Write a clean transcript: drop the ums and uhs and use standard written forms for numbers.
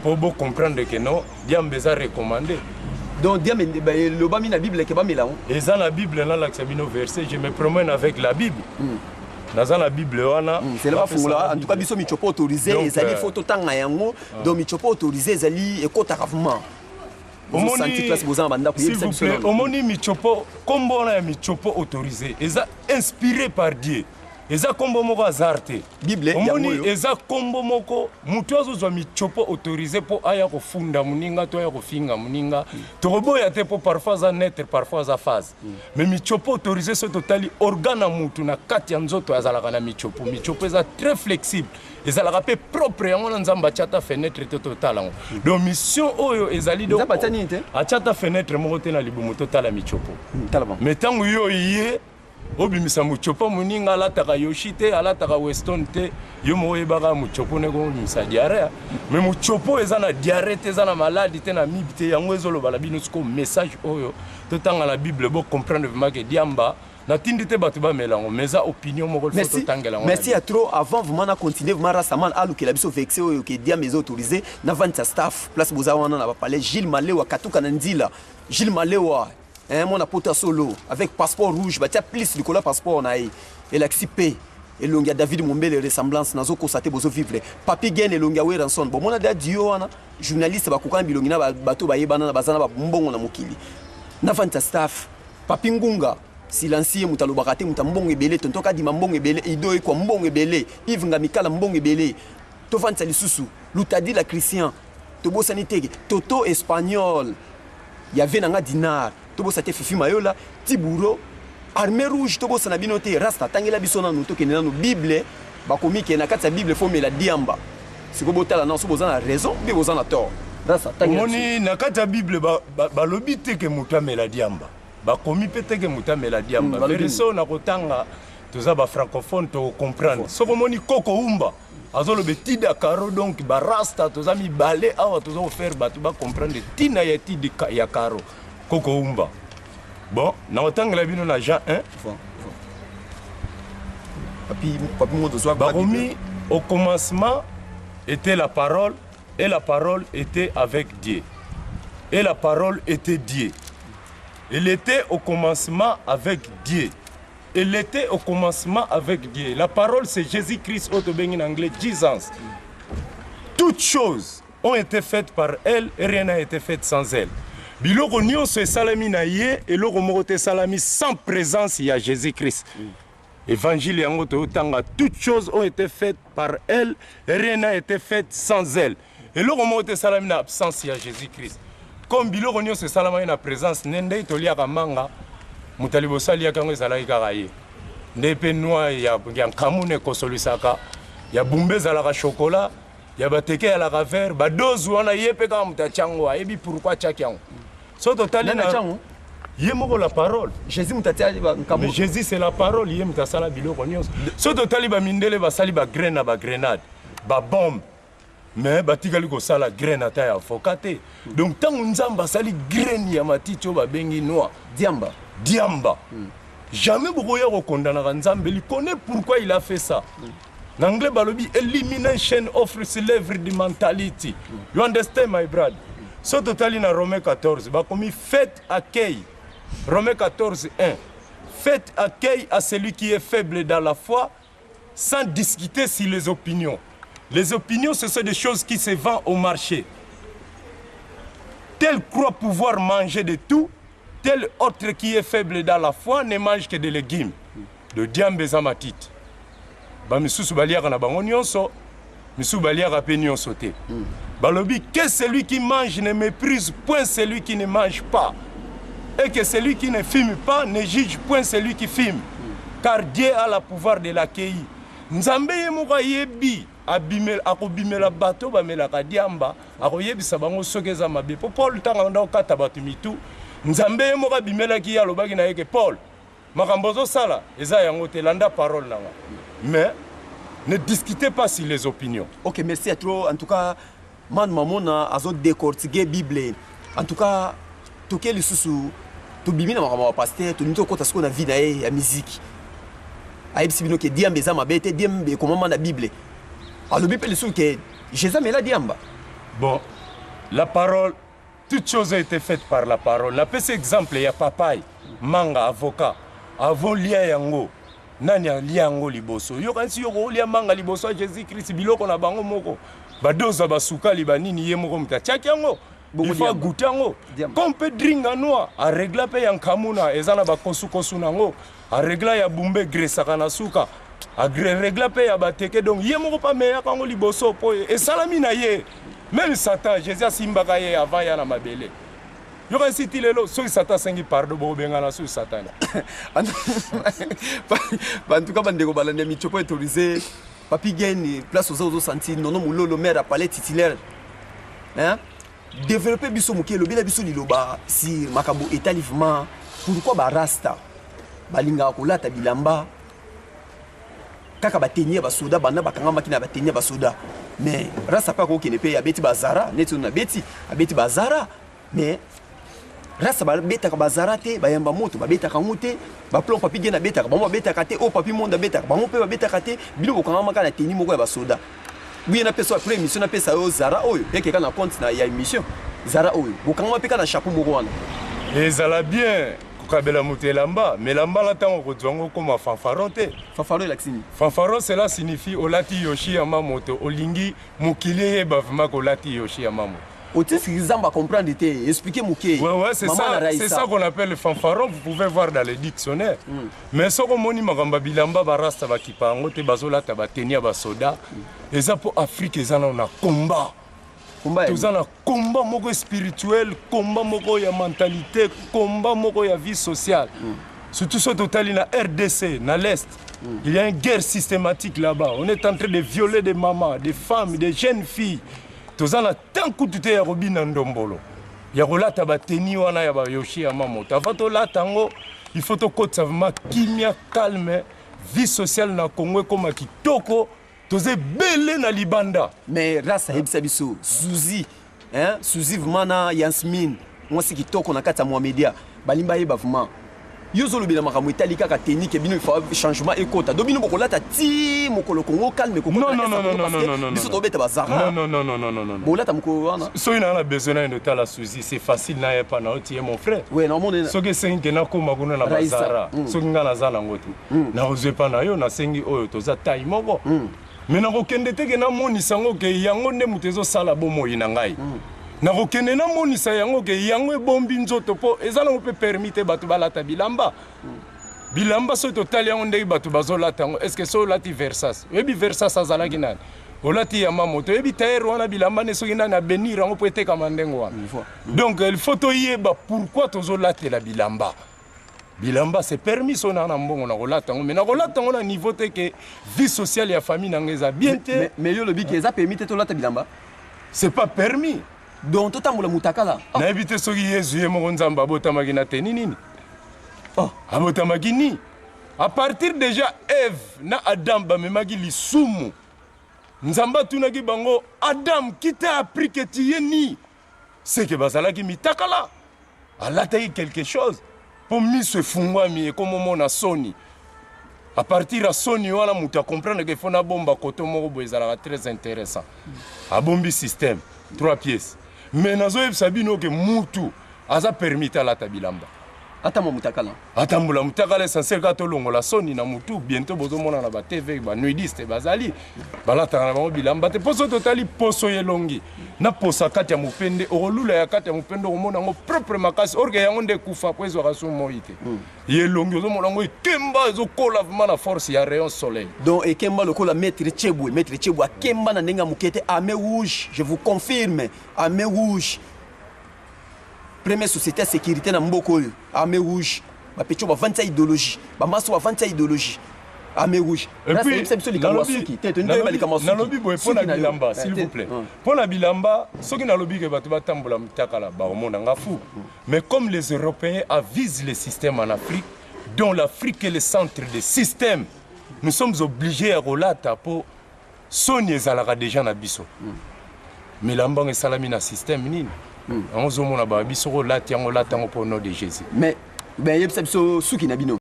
pour vous comprendre que non, Diambe est recommandé. Donc Diambe le bami na Bible ke ba mela. Et dans la Bible là l'axabino verset, je me promène avec la Bible. Dans la Bible wana, c'est là en tout cas biso michopo autorisé, ezali photo tanga yango, donc michopo autorisé ezali ekota ravement. S'il vous plaît, omoni michopo kombo na michopo autorisé, eza inspiré par Dieu. Eza kombo moko azarte. Bible omoni eza kombo moko mutu azozwa michopo autorisé po aya kofunda muninga to aya kofinga muninga. Toboya te po parfois za naître parfois za phase. Mais michopo autorisé so totali organe mutu na kati ya nzoto azalaka na michopo. Michopo eza très flexible. Ezalaka pe propre yango na nzamba chata fenêtre total. Donc mission oyo ezali do. Achata fenêtre moko te na libumu total michopo. Mais tango yo yé obimisa muchopo muninga alataka yoshite alataka weston te yo moyebaka muchopo ne ko misa diarrhée mais muchopo eza na diarrhée te eza na maladie te na mibite yango ezoloba la bino ko message oyo totanga la Bible bo comprendre vraiment que Diamba na tindi te batu ba melango mais za opinion moko faut tangela. Merci à trop avant vraiment na continuer vraiment rassemblement alu que la biso vexé oyo que Diamba est autorisé na vente staff place boza wana na ba parler Gilles Malewa katuka na ndila Gilles Malewa mon apôtre solo avec passeport rouge bah tiens plus le cola passeport na et l'axipé et longia David Mombele ressemblance nazo constater bozo vivre papi gain et longia we ranson bon mona da dio wana journaliste ba kokamba bilongi na bato ba yebana na bazana ba mbongo na mokili na vanta staff papi ngunga silencieux mutaloba kate mutambongo ebele tontoka di mbongo ebele ido e kwa mbongo ebele ivinga mikala mbongo ebele to vanta lisusu lutadi la Christian to bosani tege toto espagnol y avait nanga dinar tobo sate fifi mayola tiburo armée rouge tobo sana binote rasta tangela bisona no tokene na no Bible bakomi ke na kati ya Bible fo mela Diamba siko botala na so bozana raison bi bozana tort rasta tangela moni na kati ya Bible ba lobite ke muta mela Diamba bakomi pete ke muta mela Diamba verso na kotanga toza ba francophone to comprendre soko moni koko umba azolobe tida karo donc ba rasta toza mi balé awa toza faire batu ba comprendre tina ya tidi ya karo Koko Umba. Bon, na otang la bino na Jean 1. Baromi, au commencement était la parole et la parole était avec Dieu. Et la parole était Dieu. Il était au commencement avec Dieu. Il était au commencement avec Dieu. La parole c'est Jésus-Christ, en anglais, Jesus. Toutes choses ont été faites par elle et rien n'a été fait sans elle. Biloko nyonso salami na ye et loko moko salami sans présence ya Jésus-Christ. Évangile yango tanga toutes choses ont été faites par elle et rien n'a été fait sans elle. Et loko moko salami na absence ya Jésus-Christ. Comme biloko nyonso salami na présence nende tolia kamanga mutalibo salia kango ezalaki kaka ye. Ndepe noa ya kamune kosolisaka ya bumbeza la chocolat ya bateke ya la vert ba dose wana yepe ka mutachango ebi pourquoi tchakiango. So totali na yemoko la parole. Jésus mutatia nkambo. Mais Jésus c'est la parole, yem tasala biloko nyonso. So totali ba mindele ba sali ba graine ba grenade, ba bombe. Mais batikali ko sala grenade ya fokate. Donc tant nzamba sali graine ya maticho ba bengi noa Diamba. Diamba. Jamais bokoya ko kondana nzambe, il connaît pourquoi il a fait ça. En anglais balobi elimination of slavery mentality. You understand my brother? So totali na Romains 14, bakomi faites accueil. Romains 14, 1. Faites accueil à celui qui est faible dans la foi, sans discuter sur les opinions. Les opinions, ce sont des choses qui se vendent au marché. Tel croit pouvoir manger de tout, tel autre qui est faible dans la foi ne mange que des légumes. De Diambe Zamatit. Bamisusu baliaka na bango nyonso, misu baliaka pe nyonso te. Balobi que celui qui mange ne méprise point celui qui ne mange pas. Et que celui qui ne fume pas ne juge point celui qui fume. Car Dieu a le pouvoir de l'accueillir. Nzambe yemoka yebi abimel akobimela bato bamelaka Diamba akoyebisa bango sokeza mabe. Po Paul tanga ndo kata batu mitu. Nzambe yemoka bimelaki ya lobaki na yeke Paul. Makambozo sala eza yango te landa parole nanga. Mais ne discutez pas sur les opinions. Ok, merci à toi. En tout cas, man mamona azo décortiquer Bible. En tout cas, tout quel sous tout bimina makama pasteur, tout nito kota sko na vie na ya musique. Aïb sibino ke Diamba za mabete Diamba comment na Bible. Alors Bible sous que Jésus mais la Diamba. Bon, la parole, toute chose a été faite par la parole. La petit exemple, il y a papaye, manga, avocat. Avant lia yango, nani lia yango liboso. Yo kansi yo lia manga liboso Jésus Christ biloko na bango moko. Badoza basuka libanini ye moko mtachaki yango. Il faut goûter yango. Comme peut dringa noa, a régla pe yankamuna, ezana ba kosu nango, a régla ya bumbe gresa kana suka. A régla pe ya bateke donc ye moko pa meya kango liboso po et salami na ye. Même Satan, Jésus simbaka ye avant ya na mabele. Yo kan siti lelo so Satan sengi pardon bo bengana so Satan. En tout cas bandeko balande mi chopo autorisé papi gagne place aux autres sentir non non le maire a palais titulaire. Hein? Développer biso moké lobi la biso liloba si makambo étalivement pourquoi ba rasta balinga ko lata bilamba kaka batenia ba soda bana bakanga makina batenia ba soda mais rasta pas ko kene pe ya beti bazara netu na beti abeti bazara mais rasta ba beta ka bazara te ba yamba moto ba beta ka ngote ba plomb papi gena beta ka ba mo beta ka te o papi monde beta ba mo pe ba beta ka te bilo ko kanga makana teni moko ya ba soda. Oui, on a fait après émission, on a fait ça au Zara, oui, et quelqu'un a compte, il y a une émission. Zara, oui, vous quand on a un chapeau mourouane. Et ça l'a bien, Koukabela Mouté Lamba, mais Lamba là, on retrouve comme un fanfaron. Fanfaron, l'axini. Fanfaron, cela signifie Olati Yoshi Yamamoto, Olingi, Mukile, Bavma, Olati Yoshi Yamamoto. Au-dessus, ce qu'ils ont comprendre, expliquez-moi. Ouais, c'est ça qu'on appelle le fanfaron, vous pouvez voir dans les dictionnaires. Mais ce qu'on dit, Magamba Bilamba, Barasta, Bakipango, Bazola, Tabatenia, Basoda, et ça pour Afrique, ils ont un combat. Ils ont un combat moko spirituel, combat moko ya mentalité, combat moko ya vie sociale. Surtout ce total, dans RDC, dans l'Est, il y a une guerre systématique là-bas. On est en train de violer des mamans, des femmes, des jeunes filles. Tozana tant que tu es robi nandombolo. Ya rolata bateni wana ya ba yoshi ya mamoto. Avant to la tango, il faut to kota vraiment kimia calme, vie sociale na Congo comme kitoko, toze belé na libanda. Mais rasa hebisa biso, Suzy, hein, Suzy vraiment Yasmine, moi c'est kitoko na kata Mohamedia, balimba yeba vraiment. Yozo lobela makambo italika ka technique bino il faut changement ekota dobino bokola ta ti mokolo Congo calme ko non biso to beta bazara non bolata moko wana so ina na besoin de tala Suzy c'est facile na yepa na oti mon frère ouais non monde so ke sengi na ko maguna na bazara so nga na zala ngotu na ozwe pa na yo na sengi oyo toza tai moko mais na ko kende te ke na moni sango ke yango nde mutezo sala bomo ina ngai na kokende na monisa yango ke yango ebombi nzoto po ezala mo pe permite bato balata bilamba bilamba so total yango ndeki bato bazolata yango est-ce que so lati Versace ebi Versace azalaki nani olati ya mamoto ebi tayer wana bilamba ne soki nani abenir yango po etekama ndenge wana donc il faut toyeba pourquoi tozolatela bilamba bilamba c'est permis so na mbongo na kolata yango mais na kolata yango na niveau te ke vie sociale ya famille nango eza bien te mais yo lobi ke eza permis te tolata bilamba c'est pas permis. Donc tout tambola mutakala. Na ebite soki Yesu ye moko nzamba abotamaki na teni nini? Abotamaki ni. À partir déjà Ève na Adam bamemaki lisumu. Nzamba tunaki bango Adam qui t'a appris que tu es ni. C'est que bazalaki mitakala. Alataki quelque chose. Pour mi se fungwami comme mona soni. À partir de soni wala muta comprendre que faut na bomba koto moko boezala très intéressant. A bombi système 3 pièces. Mais nazo ebsabino ke mutu aza permis ta la tabilamba. Atamo mutakala. Atambula mutakala essentiel ka to longola soni na mutu bientôt bozomona na ba TV ba nuidiste bazali. Balata na ba bilamba te poso totali poso yelongi. Na posa kati ya mupende orolula ya kati ya mupende omona ngo propre makasi orge yango nde kufa po ezo raso moite. Yelongi ozomona ngo ikemba ezokola vraiment na force ya rayon soleil. Donc ekemba lokola maître Chebwe akemba na ndenga mukete armée rouge, je vous confirme, armée rouge. Première société de sécurité na mboko armée rouge. Ba pecho ba vanta idéologie, ba maso ba vanta idéologie. Armée rouge. Et puis nalobi boye pona bilamba s'il vous plaît. Pona bilamba soki nalobi ke bato batambola mutakala ba omona ngafu. Mais comme les Européens avisent les systèmes en Afrique, dont l'Afrique est le centre des systèmes, nous sommes obligés à relata pour soni ezalaka déjà na biso. Mais lambang esalami na système nini? On zomona ba biso relata yango lata ngo pour nom de Jésus. Mais ben yebsa biso suki na bino.